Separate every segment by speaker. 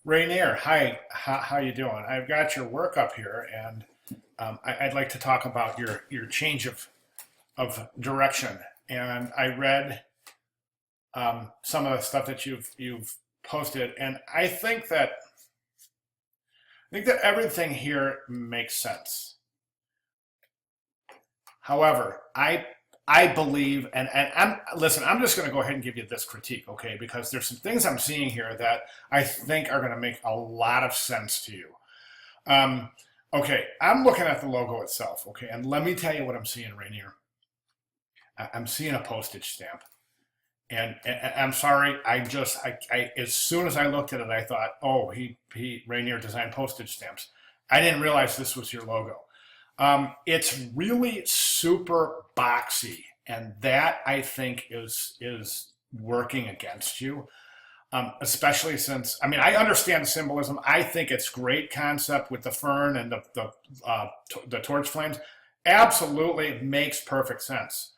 Speaker 1: Rainier, hi. How you doing? I've got your work up here, and I'd like to talk about your change of direction. And I read some of the stuff that you've posted, and I think that everything here makes sense. However, I believe, and I'm just going to go ahead and give you this critique, okay? Because there's some things I'm seeing here that I think are going to make a lot of sense to you. Um, okay, I'm looking at the logo itself, okay, and let me tell you what I'm seeing, Rainier. I'm seeing a postage stamp, and I'm sorry, I as soon as I looked at it, I thought, oh, he Rainier designed postage stamps. I didn't realize this was your logo. It's really super boxy, and that I think is working against you. Especially since I understand the symbolism. I think it's great concept with the fern and the torch flames. Absolutely, it makes perfect sense.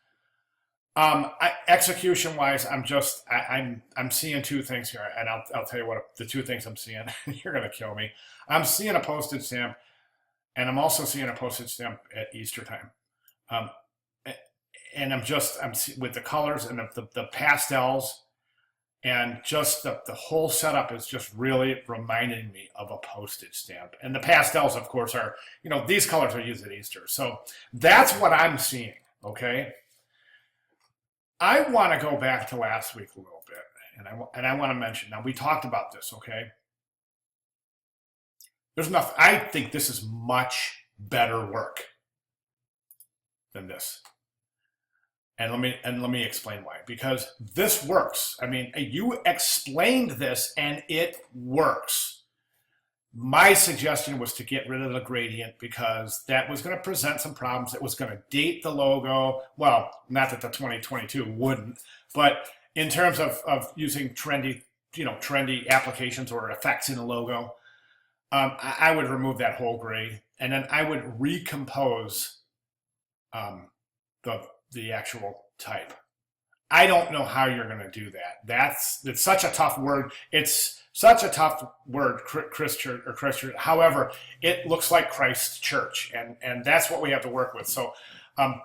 Speaker 1: Execution wise, I'm seeing two things here, and I'll tell you what the two things I'm seeing. You're gonna kill me. I'm seeing a postage stamp, and I'm also seeing a postage stamp at Easter time. Um, and with the colors and the pastels and just the whole setup is just really reminding me of a postage stamp. And the pastels, of course, are, these colors are used at Easter. So that's what I'm seeing, okay? I want to go back to last week a little bit, and I want to mention, now we talked about this, okay? There's nothing, I think this is much better work than this. And let me explain why. Because this works. You explained this and it works. My suggestion was to get rid of the gradient because that was going to present some problems. It was going to date the logo. Well, not that the 2022 wouldn't, but in terms of using trendy applications or effects in the logo, I would remove that whole grade and then I would recompose um, the actual type. I don't know how you're going to do that. It's such a tough word. It's such a tough word, Christian or Christian. However, it looks like Christ Church, and that's what we have to work with. So,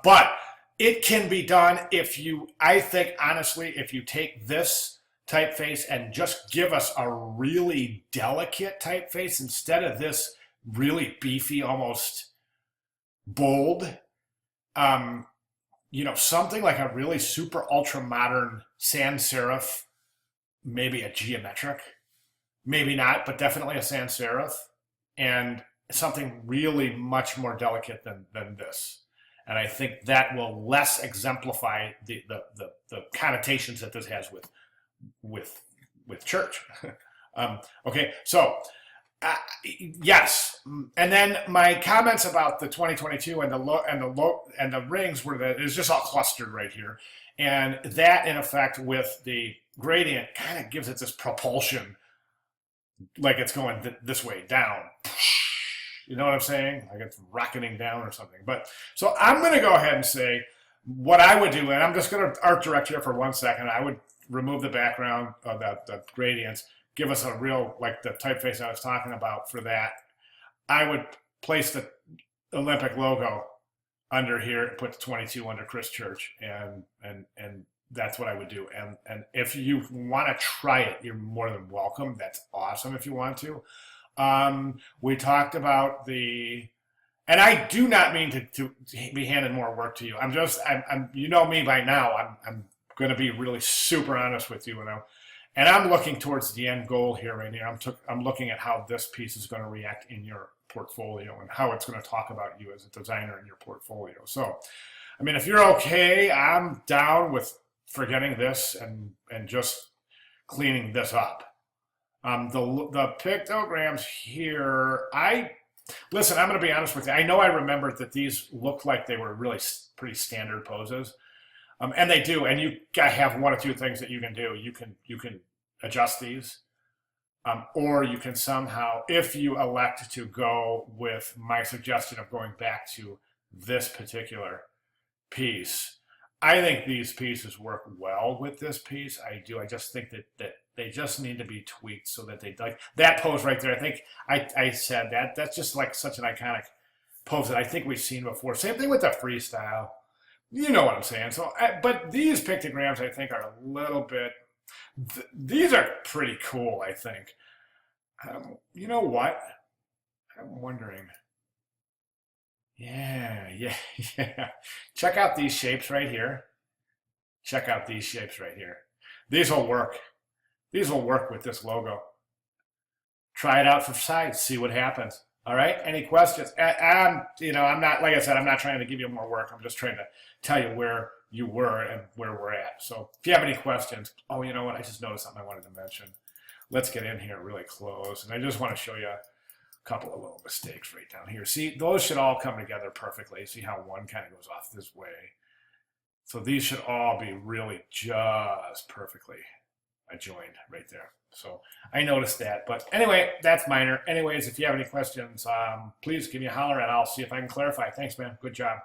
Speaker 1: but it can be done if you. I think honestly, if you take this typeface and just give us a really delicate typeface instead of this really beefy, almost bold. Something like a really super ultra modern sans serif, maybe a geometric, maybe not, but definitely a sans serif, and something really much more delicate than this. And I think that will less exemplify the connotations that this has with with church. Okay, so yes, and then my comments about the 2022 and the rings were that it's just all clustered right here, and that in effect with the gradient kind of gives it this propulsion, like it's going this way down. You know what I'm saying? Like it's rocketing down or something. But so I'm going to go ahead and say what I would do, and I'm just going to art direct here for 1 second. I would remove the background of the gradients, give us a real, like the typeface I was talking about for that. I would place the Olympic logo under here and put the 22 under Chris Church, and that's what I would do. And if you want to try it, you're more than welcome. That's awesome if you want to. We talked about and I do not mean to be handing more work to you. I'm you know me by now. I'm going to be really super honest with you, and I'm looking towards the end goal here right now. I'm looking at how this piece is going to react in your portfolio and how it's going to talk about you as a designer in your portfolio. So, if you're okay, I'm down with forgetting this and just cleaning this up. The pictograms here, listen, I'm going to be honest with you. I know I remembered that these looked like they were really pretty standard poses. And they do, and you have one or two things that you can do. You can adjust these, or you can somehow, if you elect to go with my suggestion of going back to this particular piece, I think these pieces work well with this piece. I do. I just think that they just need to be tweaked so that they like that pose right there. I think I said that that's just like such an iconic pose that I think we've seen before. Same thing with the freestyle. You know what I'm saying. So, but these pictograms I think are a little bit. These are pretty cool. I think. You know what? I'm wondering. Yeah, yeah, yeah. Check out these shapes right here. Check out these shapes right here. These will work. These will work with this logo. Try it out for size. See what happens. All right. Any questions? I'm not, like I said, I'm not trying to give you more work. I'm just trying to tell you where you were and where we're at. So if you have any questions, oh, you know what? I just noticed something I wanted to mention. Let's get in here really close. And I just want to show you a couple of little mistakes right down here. See, those should all come together perfectly. See how one kind of goes off this way. So these should all be really just perfectly adjoined right there. So I noticed that. But anyway, that's minor. Anyways, if you have any questions, please give me a holler and I'll see if I can clarify. Thanks, man. Good job.